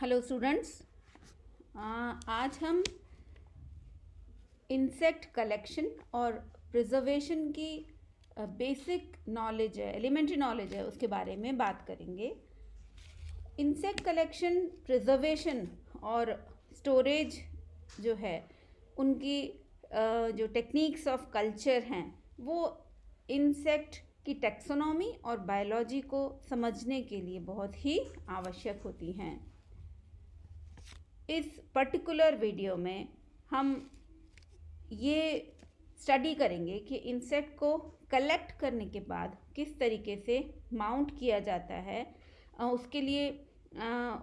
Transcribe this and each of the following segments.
Hello students. आज हम insect collection और प्रिजर्वेशन की बेसिक नॉलेज है, एलिमेंट्री नॉलेज है, उसके बारे में बात करेंगे। इंसेक्ट कलेक्शन, प्रिजर्वेशन और स्टोरेज जो है उनकी जो टेक्निक्स ऑफ कल्चर हैं वो इंसेक्ट की टेक्सोनॉमी और बायोलॉजी को समझने के लिए बहुत ही आवश्यक होती हैं। इस पर्टिकुलर वीडियो में हम ये स्टडी करेंगे कि इंसेक्ट को कलेक्ट करने के बाद किस तरीके से माउंट किया जाता है, उसके लिए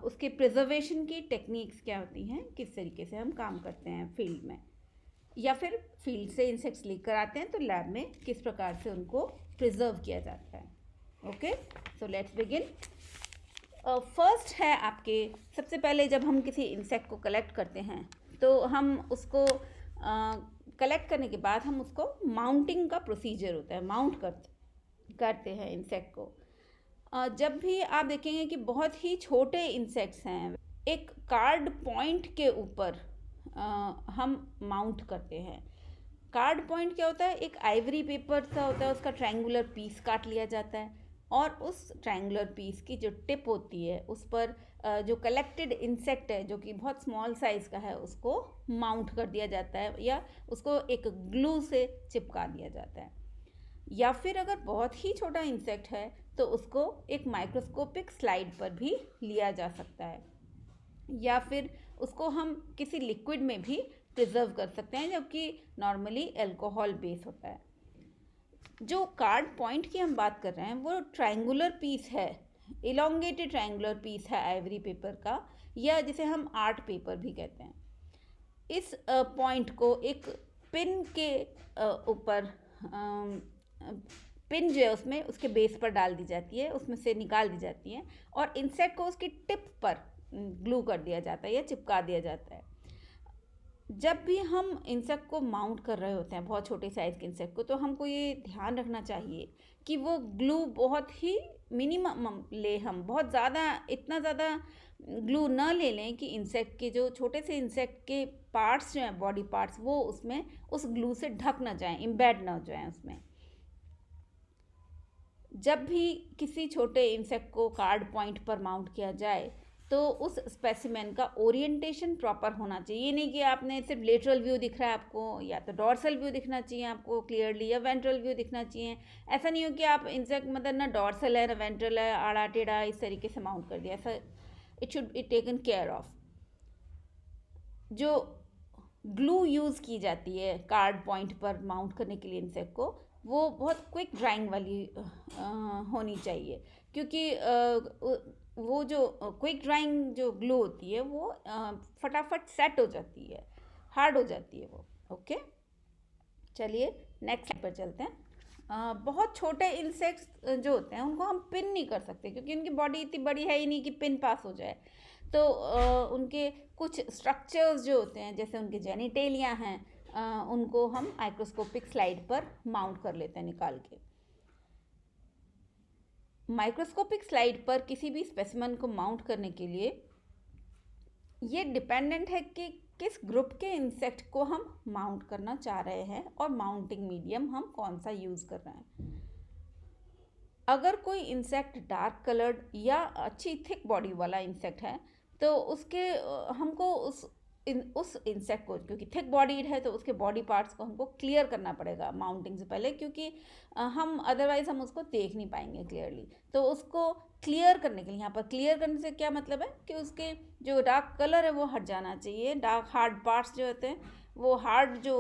उसके प्रिजर्वेशन की टेक्निक्स क्या होती हैं, किस तरीके से हम काम करते हैं फील्ड में, या फिर फील्ड से इंसेक्ट्स लेकर आते हैं तो लैब में किस प्रकार से उनको प्रिजर्व किया जाता है। Okay, so let's begin. First है आपके, सबसे पहले जब हम किसी इंसेक्ट को कलेक्ट करते हैं तो हम उसको कलेक्ट करने के बाद हम उसको माउंटिंग का प्रोसीजर होता है, माउंट करते हैं इंसेक्ट को। जब भी आप देखेंगे कि बहुत ही छोटे इंसेक्ट्स हैं, एक कार्ड पॉइंट के ऊपर हम माउंट करते हैं। कार्ड पॉइंट क्या होता है? एक आइवरी पेपर सा होता है, उसका ट्रायंगुलर पीस काट लिया जाता है और उस ट्रायंगुलर पीस की जो टिप होती है उस पर जो कलेक्टेड इंसेक्ट है जो कि बहुत स्मॉल साइज़ का है उसको माउंट कर दिया जाता है या उसको एक ग्लू से चिपका दिया जाता है। या फिर अगर बहुत ही छोटा इंसेक्ट है तो उसको एक माइक्रोस्कोपिक स्लाइड पर भी लिया जा सकता है, या फिर उसको हम किसी लिक्विड में भी प्रिजर्व कर सकते हैं जो कि नॉर्मली अल्कोहल बेस होता है। जो कार्ड पॉइंट की हम बात कर रहे हैं वो ट्रायंगुलर पीस है, इलोंगेटेड ट्रायंगुलर पीस है आइवरी पेपर का, या जिसे हम आर्ट पेपर भी कहते हैं। इस पॉइंट को एक पिन के ऊपर पिन जो है उसमें उसके बेस पर डाल दी जाती है, उसमें से निकाल दी जाती है और इंसेक्ट को उसकी टिप पर ग्लू कर दिया जाता है या चिपका दिया जाता है। जब भी हम इंसेक्ट को माउंट कर रहे होते हैं, बहुत छोटे साइज़ के इंसेक्ट को, तो हमको ये ध्यान रखना चाहिए कि वो ग्लू बहुत ही मिनिमम ले, हम बहुत ज़्यादा, इतना ज़्यादा ग्लू न ले लें कि इंसेक्ट के जो छोटे से इंसेक्ट के पार्ट्स जो हैं, बॉडी पार्ट्स, वो उसमें उस ग्लू से ढक ना जाएं, इम्बेड ना हो जाएं उसमें। जब भी किसी छोटे इंसेक्ट को कार्ड पॉइंट पर माउंट किया जाए तो उस स्पेसिमेन का ओरिएंटेशन प्रॉपर होना चाहिए। ये नहीं कि आपने सिर्फ लेटरल व्यू दिख रहा है आपको, या तो डॉर्सल व्यू दिखना चाहिए आपको क्लियरली, या वेंट्रल व्यू दिखना चाहिए। ऐसा नहीं हो कि आप इंसेक्ट मतलब ना डॉर्सल है ना वेंट्रल है, आड़ा टेढ़ा इस तरीके से माउंट कर दिया, ऐसा it should be taken care of. जो ग्लू यूज़ की जाती है कार्ड पॉइंट पर माउंट करने के लिए इंसेक्ट को, वो बहुत क्विक ड्राइंग वाली होनी चाहिए, क्योंकि वो जो क्विक ड्राइंग जो ग्लू होती है वो फटाफट सेट हो जाती है, हार्ड हो जाती है वो। ओके, चलिए नेक्स्ट पर चलते हैं। बहुत छोटे इंसेक्ट्स जो होते हैं उनको हम पिन नहीं कर सकते क्योंकि उनकी बॉडी इतनी बड़ी है ही नहीं कि पिन पास हो जाए। तो उनके कुछ स्ट्रक्चर्स जो होते हैं, जैसे उनके जेनिटेलिया हैं, उनको हम माइक्रोस्कोपिक स्लाइड पर माउंट कर लेते हैं निकाल के। माइक्रोस्कोपिक स्लाइड पर किसी भी स्पेसिमेन को माउंट करने के लिए ये डिपेंडेंट है कि किस ग्रुप के इंसेक्ट को हम माउंट करना चाह रहे हैं और माउंटिंग मीडियम हम कौन सा यूज़ कर रहे हैं। अगर कोई इंसेक्ट डार्क कलर्ड या अच्छी थिक बॉडी वाला इंसेक्ट है तो उसके हमको उस इंसेक्ट को, क्योंकि थिक बॉडीड है तो उसके बॉडी पार्ट्स को हमको क्लियर करना पड़ेगा माउंटिंग से पहले, क्योंकि हम अदरवाइज हम उसको देख नहीं पाएंगे क्लियरली। तो उसको क्लियर करने के लिए, यहाँ पर क्लियर करने से क्या मतलब है कि उसके जो डार्क कलर है वो हट जाना चाहिए, डार्क हार्ड पार्ट्स जो होते हैं वो हार्ड जो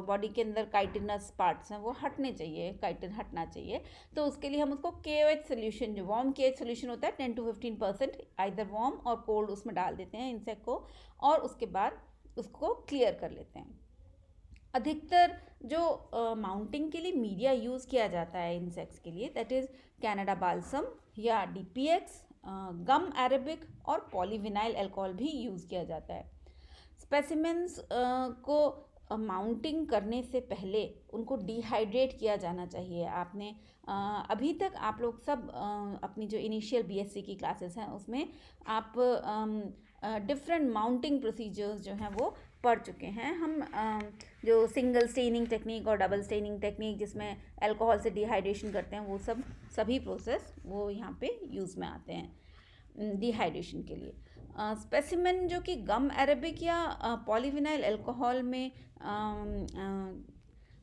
बॉडी के अंदर काइटिनस पार्ट्स हैं वो हटने चाहिए, काइटिन हटना चाहिए। तो उसके लिए हम उसको KOH सोल्यूशन, जो वार्म KOH सोल्यूशन होता है 10 to 15% आइदर वार्म और कोल्ड, उसमें डाल देते हैं इंसेक्ट को और उसके बाद उसको क्लियर कर लेते हैं। अधिकतर जो माउंटिंग के लिए मीडिया यूज़ किया जाता है इंसेक्ट्स के लिए, दैट इज़ कैनेडा बाल्सम या DPX, गम अरेबिक और पॉलीविनाइल अल्कोहल भी यूज़ किया जाता है। स्पेसिमेंस को माउंटिंग करने से पहले उनको डिहाइड्रेट किया जाना चाहिए। आपने अभी तक आप लोग सब अपनी जो इनिशियल BSc की क्लासेस हैं उसमें आप डिफरेंट माउंटिंग प्रोसीजर्स जो हैं वो पढ़ चुके हैं हम। जो सिंगल स्टेनिंग टेक्निक और डबल स्टेनिंग टेक्निक जिसमें अल्कोहल से डिहाइड्रेशन करते हैं, वो सभी प्रोसेस वो यहाँ पे यूज़ में आते हैं डिहाइड्रेशन के लिए। स्पेसिमेन जो कि गम अरेबिक या पॉलीविनाइल अल्कोहल में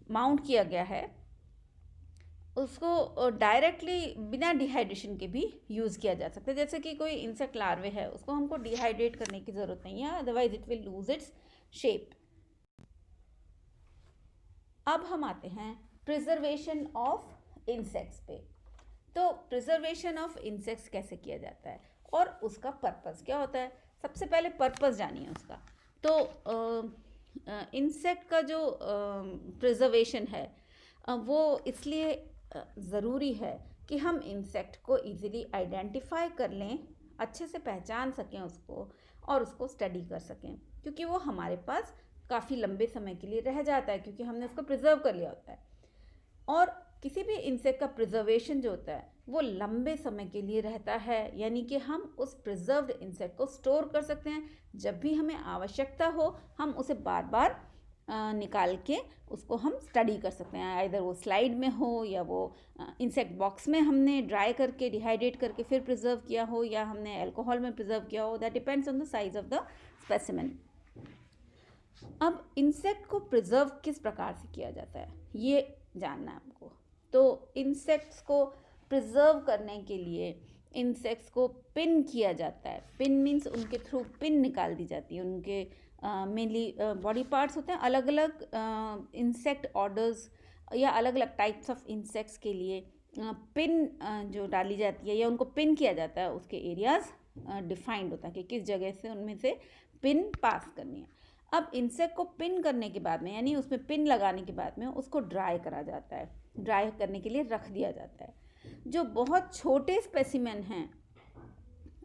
माउंट किया गया है, उसको डायरेक्टली बिना डिहाइड्रेशन के भी यूज़ किया जा सकता है। जैसे कि कोई इंसेक्ट लार्वे है, उसको हमको डिहाइड्रेट करने की ज़रूरत नहीं है, otherwise it will lose its shape. अब हम आते हैं प्रिजर्वेशन ऑफ इंसेक्ट्स पे। तो प्रिजर्वेशन ऑफ इंसेक्ट्स कैसे किया जाता है और उसका पर्पस क्या होता है, सबसे पहले पर्पस जानिए उसका। तो इंसेक्ट का जो प्रिजर्वेशन है वो इसलिए ज़रूरी है कि हम इंसेक्ट को इजीली आइडेंटिफाई कर लें, अच्छे से पहचान सकें उसको और उसको स्टडी कर सकें, क्योंकि वो हमारे पास काफ़ी लंबे समय के लिए रह जाता है, क्योंकि हमने उसको प्रिजर्व कर लिया होता है। और किसी भी इंसेक्ट का प्रिजर्वेशन जो होता है वो लंबे समय के लिए रहता है, यानी कि हम उस प्रिजर्व्ड इंसेक्ट को स्टोर कर सकते हैं। जब भी हमें आवश्यकता हो हम उसे बार बार निकाल के उसको हम स्टडी कर सकते हैं, आइदर वो स्लाइड में हो या वो इंसेक्ट बॉक्स में हमने ड्राई करके डिहाइड्रेट करके फिर प्रिजर्व किया हो, या हमने अल्कोहल में प्रिजर्व किया हो। That depends on the size of the specimen. अब इंसेक्ट को प्रिजर्व किस प्रकार से किया जाता है ये जानना है हमको। तो इंसेक्ट्स को प्रिजर्व करने के लिए इंसेक्ट्स को पिन किया जाता है। पिन मीन्स उनके थ्रू पिन निकाल दी जाती है। उनके मेनली बॉडी पार्ट्स होते हैं, अलग अलग इंसेक्ट ऑर्डर्स या अलग अलग टाइप्स ऑफ इंसेक्ट्स के लिए पिन जो डाली जाती है या उनको पिन किया जाता है, उसके एरियाज डिफाइंड होता है कि किस जगह से उनमें से पिन पास करनी है। अब इंसेक्ट को पिन करने के बाद में, यानी उसमें पिन लगाने के बाद में उसको ड्राई करा जाता है, ड्राई करने के लिए रख दिया जाता है। जो बहुत छोटे स्पेसिमेन हैं,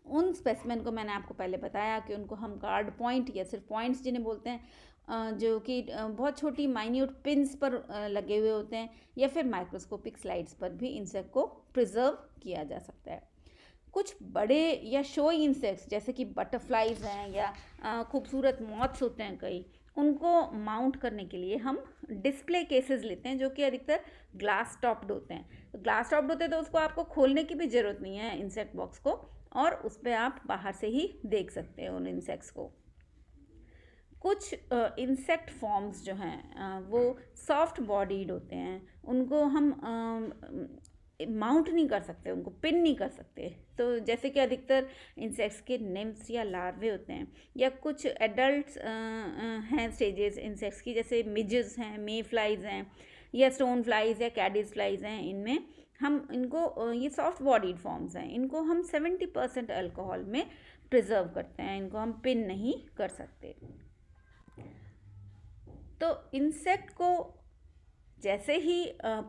उन स्पेसिमेन को मैंने आपको पहले बताया कि उनको हम कार्ड पॉइंट या सिर्फ पॉइंट्स जिन्हें बोलते हैं, जो कि बहुत छोटी माइन्यूट पिन्स पर लगे हुए होते हैं, या फिर माइक्रोस्कोपिक स्लाइड्स पर भी इंसेक्ट को प्रिजर्व किया जा सकता है। कुछ बड़े या शोई इंसेक्ट्स जैसे कि बटरफ्लाइज हैं या खूबसूरत मॉथ्स होते हैं कई, उनको माउंट करने के लिए हम डिस्प्ले केसेस लेते हैं, जो कि अधिकतर ग्लास टॉप्ड होते हैं। तो ग्लास टॉप्ड होते हैं तो उसको आपको खोलने की भी ज़रूरत नहीं है इंसेक्ट बॉक्स को, और उस पर आप बाहर से ही देख सकते हैं उन इंसेक्ट्स को। कुछ इंसेक्ट फॉर्म्स जो हैं वो सॉफ्ट बॉडीड होते हैं, उनको हम माउंट नहीं कर सकते, उनको पिन नहीं कर सकते। तो जैसे कि अधिकतर इंसेक्ट्स के निम्फ्स या लार्वे होते हैं, या कुछ एडल्ट्स हैं स्टेजेस इंसेक्ट्स की, जैसे मिजेस हैं, मे फ्लाइज हैं, या स्टोन फ्लाइज या कैडिस फ्लाइज हैं। इनमें हम इनको ये सॉफ्ट बॉडीड फॉर्म्स हैं, इनको हम 70% अल्कोहल में प्रिजर्व करते हैं, इनको हम पिन नहीं कर सकते। तो इंसेक्ट को जैसे ही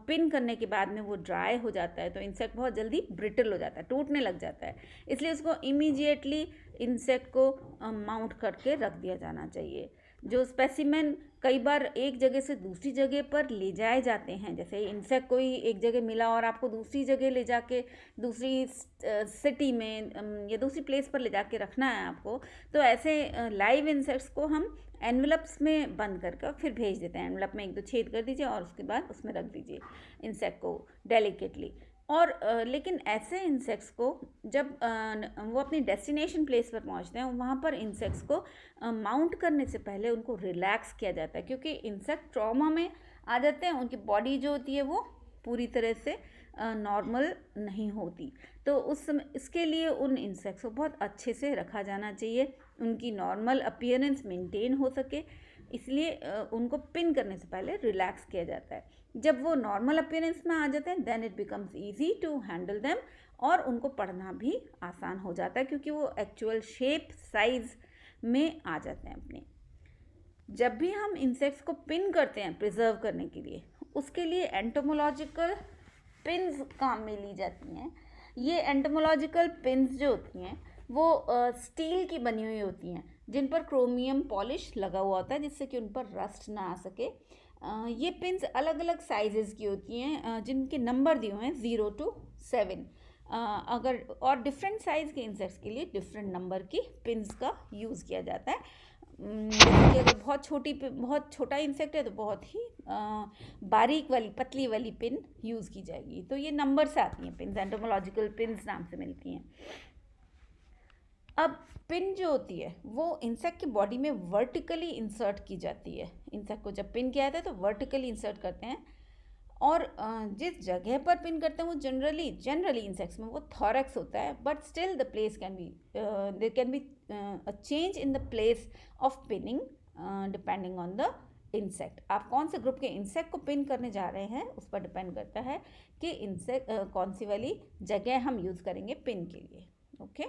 पिन करने के बाद में वो ड्राई हो जाता है तो इंसेक्ट बहुत जल्दी ब्रिटल हो जाता है, टूटने लग जाता है। इसलिए उसको इमीडिएटली इंसेक्ट को माउंट करके रख दिया जाना चाहिए। जो स्पेसिमेन कई बार एक जगह से दूसरी जगह पर ले जाए जाते हैं, जैसे इंसेक्ट कोई एक जगह मिला और आपको दूसरी जगह ले जाके दूसरी सिटी में या दूसरी प्लेस पर ले जाके रखना है आपको, तो ऐसे लाइव इंसेक्ट्स को हम एनवलप्स में बंद करके फिर भेज देते हैं। एनवलप में 1-2 छेद कर दीजिए और उसके बाद उसमें रख दीजिए इंसेक्ट को डेलिकेटली। और लेकिन ऐसे इंसेक्ट्स को जब वो अपनी डेस्टिनेशन प्लेस पर पहुंचते हैं, वहाँ पर इंसेक्ट्स को माउंट करने से पहले उनको रिलैक्स किया जाता है, क्योंकि इंसेक्ट ट्रॉमा में आ जाते हैं, उनकी बॉडी जो होती है वो पूरी तरह से नॉर्मल नहीं होती। तो उस समय इसके लिए उन इंसेक्ट्स को बहुत अच्छे से रखा जाना चाहिए, उनकी नॉर्मल अपीयरेंस मेंटेन हो सके, इसलिए उनको पिन करने से पहले रिलैक्स किया जाता है। जब वो नॉर्मल अपीयरेंस में आ जाते हैं then it becomes easy to handle them, और उनको पढ़ना भी आसान हो जाता है, क्योंकि वो एक्चुअल शेप साइज में आ जाते हैं अपने। जब भी हम इंसेक्ट्स को पिन करते हैं प्रिजर्व करने के लिए, उसके लिए एंटोमोलॉजिकल पिन्स काम में ली जाती हैं। ये एंटोमोलॉजिकल पिन्स जो होती हैं वो स्टील की बनी हुई होती हैं, जिन पर क्रोमियम पॉलिश लगा हुआ होता है, जिससे कि उन पर रस्ट ना आ सके। ये पिन्स अलग अलग साइजेस की होती हैं, जिनके नंबर दिए हुए हैं 0 to 7। अगर और डिफरेंट साइज़ के इंसेक्ट्स के लिए डिफरेंट नंबर की पिन्स का यूज़ किया जाता है। जैसे कि अगर बहुत छोटा इंसेक्ट है तो बहुत ही बारीक वाली पतली वाली पिन यूज़ की जाएगी। तो ये नंबर से आती हैं पिन्स, एंटोमोलॉजिकल पिन्स नाम से मिलती हैं। अब पिन जो होती है वो इंसेक्ट की बॉडी में वर्टिकली इंसर्ट की जाती है। इंसेक्ट को जब पिन किया जाता है तो वर्टिकली इंसर्ट करते हैं, और जिस जगह पर पिन करते हैं वो जनरली इंसेक्ट्स में वो थॉरैक्स होता है, but still the place can be there can be a change in the place of pinning depending on the insect. आप कौन से ग्रुप के इंसेक्ट को पिन करने जा रहे हैं उस पर डिपेंड करता है कि इंसेक्ट कौन सी वाली जगह हम यूज़ करेंगे पिन के लिए। ओके,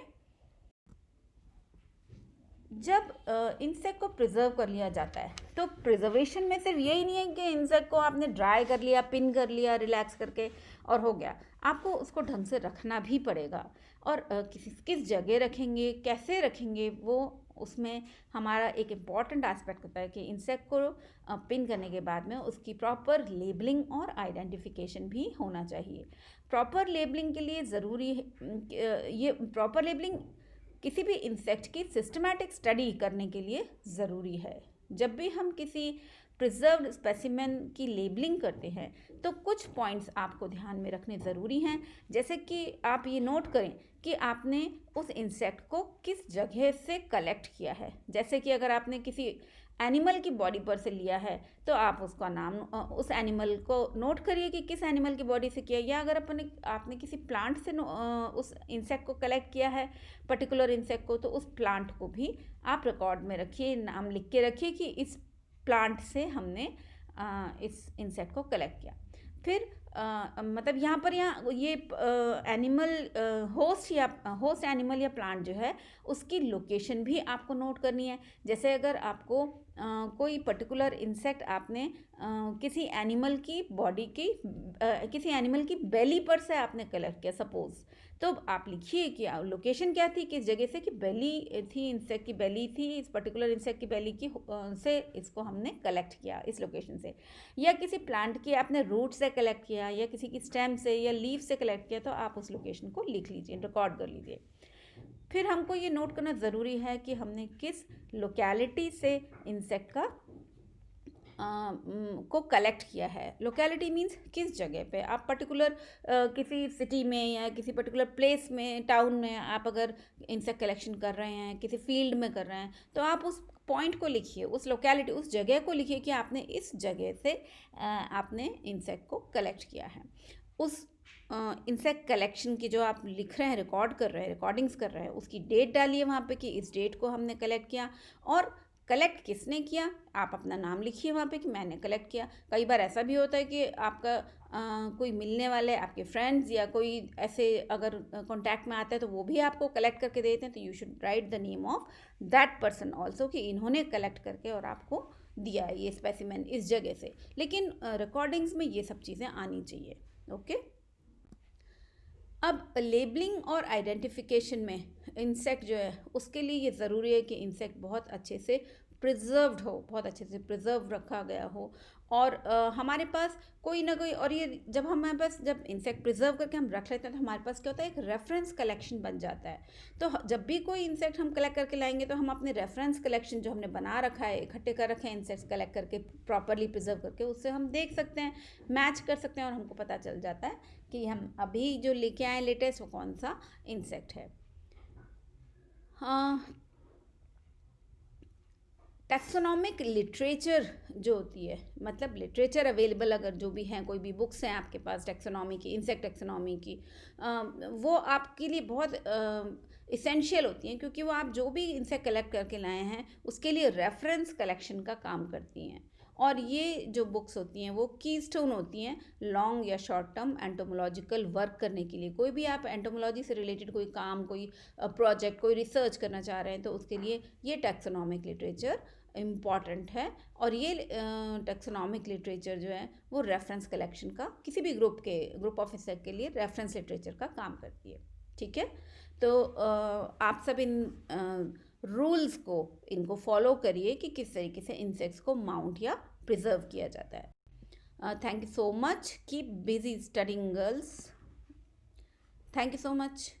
जब इंसेक्ट को प्रिजर्व कर लिया जाता है तो प्रिजर्वेशन में सिर्फ यही नहीं है कि इंसेक्ट को आपने ड्राई कर लिया, पिन कर लिया रिलैक्स करके और हो गया। आपको उसको ढंग से रखना भी पड़ेगा, और किस जगह रखेंगे, कैसे रखेंगे, वो उसमें हमारा एक इम्पॉर्टेंट एस्पेक्ट होता है कि इंसेक्ट को पिन करने के बाद में उसकी प्रॉपर लेबलिंग और आइडेंटिफिकेशन भी होना चाहिए। प्रॉपर लेबलिंग के लिए ज़रूरी ये प्रॉपर लेबलिंग किसी भी इंसेक्ट की सिस्टमैटिक स्टडी करने के लिए ज़रूरी है। जब भी हम किसी प्रिजर्व्ड स्पेसिमेन की लेबलिंग करते हैं तो कुछ पॉइंट्स आपको ध्यान में रखने ज़रूरी हैं। जैसे कि आप ये नोट करें कि आपने उस इंसेक्ट को किस जगह से कलेक्ट किया है। जैसे कि अगर आपने किसी एनिमल की बॉडी पर से लिया है तो आप उसका नाम उस एनिमल को नोट करिए कि किस एनिमल की बॉडी से किया, या अगर आपने किसी प्लांट से उस इंसेक्ट को कलेक्ट किया है, पर्टिकुलर इंसेक्ट को, तो उस प्लांट को भी आप रिकॉर्ड में रखिए, नाम लिख के रखिए कि इस प्लांट से हमने इस इंसेक्ट को कलेक्ट किया। फिर मतलब यहाँ ये एनिमल होस्ट एनिमल या प्लांट जो है उसकी लोकेशन भी आपको नोट करनी है। जैसे अगर आपको कोई पर्टिकुलर इंसेक्ट आपने किसी एनिमल की बॉडी की किसी एनिमल की बेली पर से आपने कलेक्ट किया सपोज, तो आप लिखिए कि लोकेशन क्या थी, किस जगह से, कि बेली थी, इंसेक्ट की बेली थी, इस पर्टिकुलर इंसेक्ट की बेली की से इसको हमने कलेक्ट किया इस लोकेशन से। या किसी प्लांट की आपने रूट से कलेक्ट किया या किसी की स्टेम से या लीफ से कलेक्ट किया, तो आप उस लोकेशन को लिख लीजिए, रिकॉर्ड कर लीजिए। फिर हमको ये नोट करना ज़रूरी है कि हमने किस लोकेलिटी से इंसेक्ट का को कलेक्ट किया है। लोकेलिटी मीन्स किस जगह पे आप पर्टिकुलर किसी सिटी में या किसी पर्टिकुलर प्लेस में, टाउन में आप अगर इंसेक्ट कलेक्शन कर रहे हैं, किसी फील्ड में कर रहे हैं, तो आप उस पॉइंट को लिखिए, उस लोकेलिटी, उस जगह को लिखिए कि आपने इस जगह से आपने इंसेक्ट को कलेक्ट किया है। उस इंसेक्ट कलेक्शन की जो आप लिख रहे हैं, रिकॉर्ड कर रहे हैं, रिकॉर्डिंग्स कर रहे हैं, उसकी डेट डालिए वहाँ पे कि इस डेट को हमने कलेक्ट किया, और कलेक्ट किसने किया आप अपना नाम लिखिए वहाँ पे कि मैंने कलेक्ट किया। कई बार ऐसा भी होता है कि आपका कोई मिलने वाले आपके फ्रेंड्स या कोई ऐसे अगर कांटेक्ट में आता है तो वो भी आपको कलेक्ट करके देते हैं, तो you should write the name of that person also कि इन्होंने कलेक्ट करके और आपको दिया है ये स्पेसिमेन इस जगह से। लेकिन रिकॉर्डिंग्स में ये सब चीज़ें आनी चाहिए। ओके, अब लेबलिंग और आइडेंटिफिकेशन में इंसेक्ट जो है उसके लिए ये ज़रूरी है कि इंसेक्ट बहुत अच्छे से प्रिजर्व्ड हो, बहुत अच्छे से प्रिजर्व रखा गया हो, और हमारे पास कोई ना कोई, और ये जब हमारे पास जब इंसेक्ट प्रिजर्व करके हम रख लेते हैं तो हमारे पास क्या होता है, एक रेफरेंस कलेक्शन बन जाता है। तो जब भी कोई इंसेक्ट हम कलेक्ट करके लाएंगे तो हम अपने रेफरेंस कलेक्शन जो हमने बना रखा है, इकट्ठे कर रखे हैं इंसेक्ट्स कलेक्ट करके प्रॉपरली प्रिजर्व करके, उससे हम देख सकते हैं, मैच कर सकते हैं, और हमको पता चल जाता है कि हम अभी जो लेके आए लेटेस्ट वो कौन सा इंसेक्ट है। टैक्सोनॉमिक लिटरेचर जो होती है, मतलब लिटरेचर अवेलेबल अगर जो भी हैं, कोई भी बुक्स हैं आपके पास टैक्सोनॉमी की, इंसेक्ट टैक्सोनॉमी की, वो आपके लिए बहुत इसेंशियल होती हैं, क्योंकि वो आप जो भी इंसेक्ट कलेक्ट करके लाए हैं उसके लिए रेफरेंस कलेक्शन का काम करती हैं। और ये जो बुक्स होती हैं वो कीस्टोन होती हैं लॉन्ग या शॉर्ट टर्म एंटोमोलॉजिकल वर्क करने के लिए। कोई भी आप एंटोमोलॉजी से रिलेटेड कोई काम, कोई प्रोजेक्ट, कोई रिसर्च करना चाह रहे हैं तो उसके लिए ये टैक्सोनॉमिक लिटरेचर इम्पॉर्टेंट है। और ये टैक्सोनॉमिक लिटरेचर जो है वो रेफरेंस कलेक्शन का, किसी भी ग्रुप ऑफ इंसेक्ट के लिए रेफरेंस लिटरेचर का काम करती है। ठीक है, तो आप सब इन रूल्स को इनको फॉलो करिए कि किस तरीके से इंसेक्ट्स को माउंट या प्रिजर्व किया जाता है। Thank you so much, keep busy studying girls. Thank you so much.